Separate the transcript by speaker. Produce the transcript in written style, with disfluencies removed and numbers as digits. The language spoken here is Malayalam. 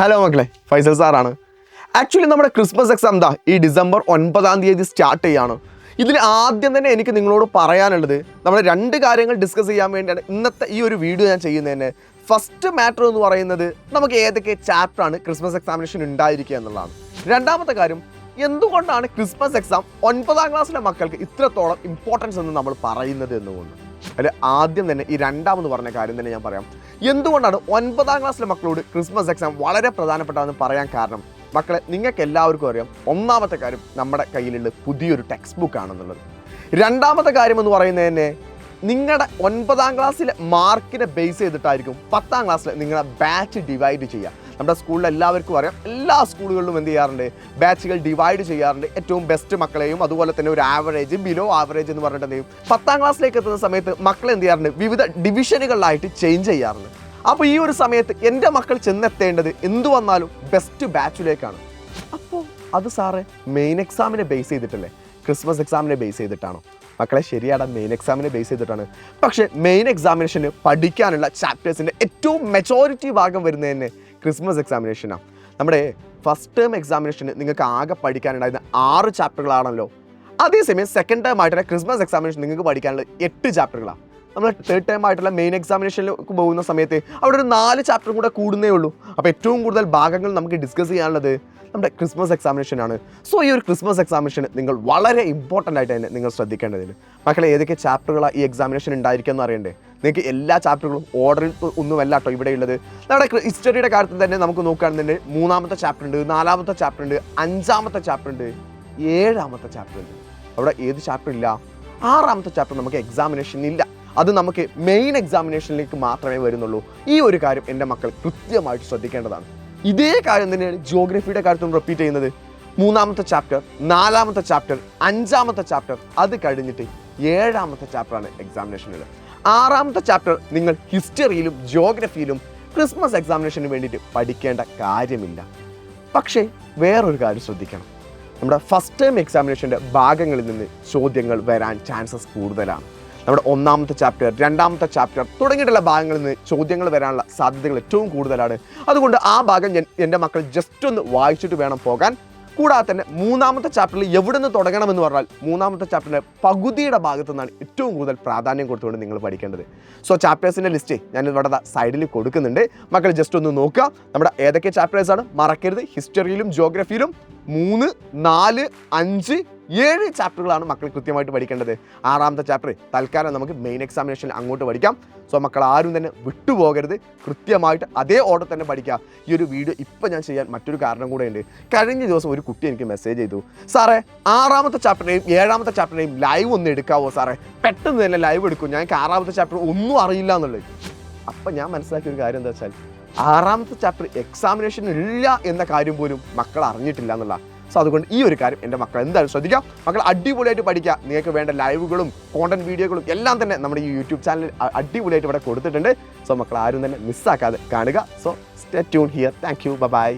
Speaker 1: ഹലോ മക്കളെ, ഫൈസൽ സാറാണ്. ആക്ച്വലി നമ്മുടെ ക്രിസ്മസ് എക്സാം ഈ ഡിസംബർ 9 സ്റ്റാർട്ട് ചെയ്യാണ്. ഇതിൽ ആദ്യം തന്നെ എനിക്ക് നിങ്ങളോട് പറയാനുള്ളത്, നമ്മൾ രണ്ട് കാര്യങ്ങൾ ഡിസ്കസ് ചെയ്യാൻ വേണ്ടിയാണ് ഇന്നത്തെ ഈ ഒരു വീഡിയോ ഞാൻ ചെയ്യുന്നതിന്. ഫസ്റ്റ് മാറ്റർ എന്ന് പറയുന്നത് നമുക്ക് ഏതൊക്കെ ചാപ്റ്ററാണ് ക്രിസ്മസ് എക്സാമിനേഷൻ ഉണ്ടായിരിക്കുക എന്നുള്ളതാണ്. രണ്ടാമത്തെ കാര്യം, എന്തുകൊണ്ടാണ് ക്രിസ്മസ് എക്സാം 9ാം ക്ലാസ്സിലെ മക്കൾക്ക് ഇത്രത്തോളം ഇമ്പോർട്ടൻസ് എന്ന് നമ്മൾ പറയുന്നത് എന്നുകൊണ്ട്. അതിൽ ആദ്യം തന്നെ ഈ രണ്ടാമെന്ന് പറഞ്ഞ കാര്യം തന്നെ ഞാൻ പറയാം. എന്തുകൊണ്ടാണ് 9ാം ക്ലാസ്സിലെ മക്കളോട് ക്രിസ്മസ് എക്സാം വളരെ പ്രധാനപ്പെട്ടതെന്ന് പറയാൻ കാരണം, മക്കളെ നിങ്ങൾക്ക് എല്ലാവർക്കും അറിയാം, ഒന്നാമത്തെ കാര്യം നമ്മുടെ കയ്യിലുള്ള പുതിയൊരു ടെക്സ്റ്റ് ബുക്ക് ആണെന്നുള്ളത്. രണ്ടാമത്തെ കാര്യം എന്ന് പറയുന്നത് തന്നെ നിങ്ങളുടെ 9ാം ക്ലാസ്സിലെ മാർക്കിനെ ബേസ് ചെയ്തിട്ടായിരിക്കും 10ാം ക്ലാസ്സിൽ നിങ്ങളുടെ ബാച്ച് ഡിവൈഡ് ചെയ്യുക. നമ്മുടെ സ്കൂളിൽ എല്ലാവർക്കും അറിയാം, എല്ലാ സ്കൂളുകളിലും എന്ത് ചെയ്യാറുണ്ട്, ബാച്ചുകൾ ഡിവൈഡ് ചെയ്യാറുണ്ട്. ഏറ്റവും ബെസ്റ്റ് മക്കളെയും അതുപോലെ തന്നെ ഒരു ആവറേജ്, ബിലോ ആവറേജ് എന്ന് പറഞ്ഞിട്ട് എന്ത് ചെയ്യും, 10ാം ക്ലാസ്സിലേക്ക് എത്തുന്ന സമയത്ത് മക്കൾ എന്ത് ചെയ്യാറുണ്ട്, വിവിധ ഡിവിഷനുകളിലായിട്ട് ചേഞ്ച് ചെയ്യാറുണ്ട്. അപ്പോൾ ഈ ഒരു സമയത്ത് എൻ്റെ മക്കൾ ചെന്നെത്തേണ്ടത് എന്തു വന്നാലും ബെസ്റ്റ് ബാച്ചിലേക്കാണ്. അപ്പോൾ അത് സാറേ മെയിൻ എക്സാമിനെ ബേസ് ചെയ്തിട്ടല്ലേ, ക്രിസ്മസ് എക്സാമിനെ ബേസ് ചെയ്തിട്ടാണോ? മക്കളെ ശരിയാണ്, മെയിൻ എക്സാമിനെ ബേസ് ചെയ്തിട്ടാണ്. പക്ഷേ മെയിൻ എക്സാമിനേഷന് പഠിക്കാനുള്ള ചാപ്റ്റേഴ്സിൻ്റെ ഏറ്റവും മെജോറിറ്റി ഭാഗം വരുന്നതന്നെ ക്രിസ്മസ് എക്സാമിനേഷനാണ്. നമ്മുടെ ഫസ്റ്റ് ടേം എക്സാമിനേഷന് നിങ്ങൾക്ക് ആകെ പഠിക്കാനുണ്ടായിരുന്ന 6 ചാപ്റ്ററുകളാണല്ലോ. അതേസമയം സെക്കൻഡ് ടേം ആയിട്ടുള്ള ക്രിസ്മസ് എക്സാമിനേഷൻ നിങ്ങൾക്ക് പഠിക്കാനുള്ളത് 8 ചാപ്റ്ററുകളാണ്. നമ്മൾ തേർഡ് ടൈം ആയിട്ടുള്ള മെയിൻ എക്സാമിനേഷനിലേക്ക് പോകുന്ന സമയത്ത് അവിടെ ഒരു 4 ചാപ്റ്ററും കൂടെ കൂടുന്നേ ഉള്ളൂ. അപ്പോൾ ഏറ്റവും കൂടുതൽ ഭാഗങ്ങൾ നമുക്ക് ഡിസ്കസ് ചെയ്യാനുള്ളത് നമ്മുടെ ക്രിസ്മസ് എക്സാമിനേഷനാണ്. സോ ഈ ഒരു ക്രിസ്മസ് എക്സാമിനേഷന് നിങ്ങൾ വളരെ ഇമ്പോർട്ടൻ്റ് ആയിട്ട് തന്നെ നിങ്ങൾ ശ്രദ്ധിക്കേണ്ടതില്ല. മക്കളെ ഏതൊക്കെ ചാപ്റ്ററുകളാണ് ഈ എക്സാമിനേഷൻ ഉണ്ടായിരിക്കുക എന്ന് അറിയണ്ടേ? നിങ്ങൾക്ക് എല്ലാ ചാപ്റ്ററുകളും ഓർഡറിൽ ഒന്നുമല്ല കേട്ടോ ഇവിടെ ഉള്ളത്. നമ്മുടെ ഹിസ്റ്ററിയുടെ കാര്യത്തിൽ തന്നെ നമുക്ക് നോക്കുകയാണെന്നുണ്ടെങ്കിൽ 3ാമത്തെ ചാപ്റ്റർ ഉണ്ട്, 4ാമത്തെ ചാപ്റ്റർ ഉണ്ട്, 5ാമത്തെ ചാപ്റ്റർ ഉണ്ട്, 7ാമത്തെ ചാപ്റ്റർ ഉണ്ട്. അവിടെ ഏത് ചാപ്റ്റർ ഇല്ല? 6ാമത്തെ ചാപ്റ്റർ നമുക്ക് എക്സാമിനേഷൻ ഇല്ല. അത് നമുക്ക് മെയിൻ എക്സാമിനേഷനിലേക്ക് മാത്രമേ വരുന്നുള്ളൂ. ഈ ഒരു കാര്യം എൻ്റെ മക്കൾ കൃത്യമായിട്ട് ശ്രദ്ധിക്കേണ്ടതാണ്. ഇതേ കാര്യം തന്നെയാണ് ജിയോഗ്രഫിയുടെ കാര്യത്തിലും റിപ്പീറ്റ് ചെയ്യുന്നത്. 3ാമത്തെ ചാപ്റ്റർ, 4ാമത്തെ ചാപ്റ്റർ, 5ാമത്തെ ചാപ്റ്റർ, അത് കഴിഞ്ഞിട്ട് 7ാമത്തെ ചാപ്റ്ററാണ് എക്സാമിനേഷനിൽ. 6ാമത്തെ ചാപ്റ്റർ നിങ്ങൾ ഹിസ്റ്ററിയിലും ജിയോഗ്രഫിയിലും ക്രിസ്മസ് എക്സാമിനേഷന് വേണ്ടിയിട്ട് പഠിക്കേണ്ട കാര്യമില്ല. പക്ഷേ വേറൊരു കാര്യം ശ്രദ്ധിക്കണം, നമ്മുടെ ഫസ്റ്റ് ടൈം എക്സാമിനേഷൻ്റെ ഭാഗങ്ങളിൽ നിന്ന് ചോദ്യങ്ങൾ വരാൻ ചാൻസസ് കൂടുതലാണ്. നമ്മുടെ 1ാമത്തെ ചാപ്റ്റർ, 2ാമത്തെ ചാപ്റ്റർ തുടങ്ങിയിട്ടുള്ള ഭാഗങ്ങളിൽ നിന്ന് ചോദ്യങ്ങൾ വരാനുള്ള സാധ്യതകൾ ഏറ്റവും കൂടുതലാണ്. അതുകൊണ്ട് ആ ഭാഗം എൻ്റെ മക്കൾ ജസ്റ്റ് ഒന്ന് വായിച്ചിട്ട് വേണം പോകാൻ. കൂടാതെ തന്നെ 3ാമത്തെ ചാപ്റ്ററിൽ എവിടെ നിന്ന് തുടങ്ങണമെന്ന് പറഞ്ഞാൽ 3ാമത്തെ ചാപ്റ്ററിൻ്റെ പകുതിയുടെ ഭാഗത്തു നിന്നാണ് ഏറ്റവും കൂടുതൽ പ്രാധാന്യം കൊടുത്തുകൊണ്ട് നിങ്ങൾ പഠിക്കേണ്ടത്. സോ ചാപ്റ്റേഴ്സിൻ്റെ ലിസ്റ്റ് ഞാൻ ഇവിടെ സൈഡിൽ കൊടുക്കുന്നുണ്ട്, മക്കൾ ജസ്റ്റ് ഒന്ന് നോക്കുക. നമ്മുടെ ഏതൊക്കെ ചാപ്റ്റേഴ്സാണ് മറക്കരുത്. ഹിസ്റ്ററിയിലും ജിയോഗ്രഫിയിലും 3, 4, 5, 7 ചാപ്റ്ററുകളാണ് മക്കൾ കൃത്യമായിട്ട് പഠിക്കേണ്ടത്. 6ാമത്തെ ചാപ്റ്റർ തൽക്കാലം നമുക്ക് മെയിൻ എക്സാമിനേഷനിൽ അങ്ങോട്ട് പഠിക്കാം. സോ മക്കൾ ആരും തന്നെ വിട്ടുപോകരുത്, കൃത്യമായിട്ട് അതേ ഓർഡർ തന്നെ പഠിക്കുക. ഈ ഒരു വീഡിയോ ഇപ്പോൾ ഞാൻ ചെയ്യാൻ മറ്റൊരു കാരണം കൂടെ ഉണ്ട്. കഴിഞ്ഞ ദിവസം ഒരു കുട്ടി എനിക്ക് മെസ്സേജ് ചെയ്തു, സാറേ 6ാമത്തെ ചാപ്റ്ററിനെയും 7ാമത്തെ ചാപ്റ്ററിനെയും ലൈവ് ഒന്ന് എടുക്കാവോ സാറേ, പെട്ടെന്ന് തന്നെ ലൈവ് എടുക്കും, ഞങ്ങൾക്ക് 6ാമത്തെ ചാപ്റ്റർ ഒന്നും അറിയില്ല എന്നുള്ളത്. അപ്പം ഞാൻ മനസ്സിലാക്കിയ ഒരു കാര്യം എന്താ വെച്ചാൽ, 6ാമത്തെ ചാപ്റ്റർ എക്സാമിനേഷൻ ഇല്ല എന്ന കാര്യം പോലും മക്കൾ അറിഞ്ഞിട്ടില്ല എന്നുള്ള. സോ അതുകൊണ്ട് ഈ ഒരു കാര്യം എൻ്റെ മക്കൾ എന്തായാലും ശ്രദ്ധിക്കാം. മക്കൾ അടിപൊളിയായിട്ട് പഠിക്കുക. നിങ്ങൾക്ക് വേണ്ട ലൈവുകളും കോണ്ടന്റ് വീഡിയോകളും എല്ലാം തന്നെ നമ്മുടെ ഈ യൂട്യൂബ് ചാനലിൽ അടിപൊളിയായിട്ട് ഇവിടെ കൊടുത്തിട്ടുണ്ട്. സോ മക്കൾ ആരും തന്നെ മിസ്സാക്കാതെ കാണുക. So stay tune here. Thank you. By.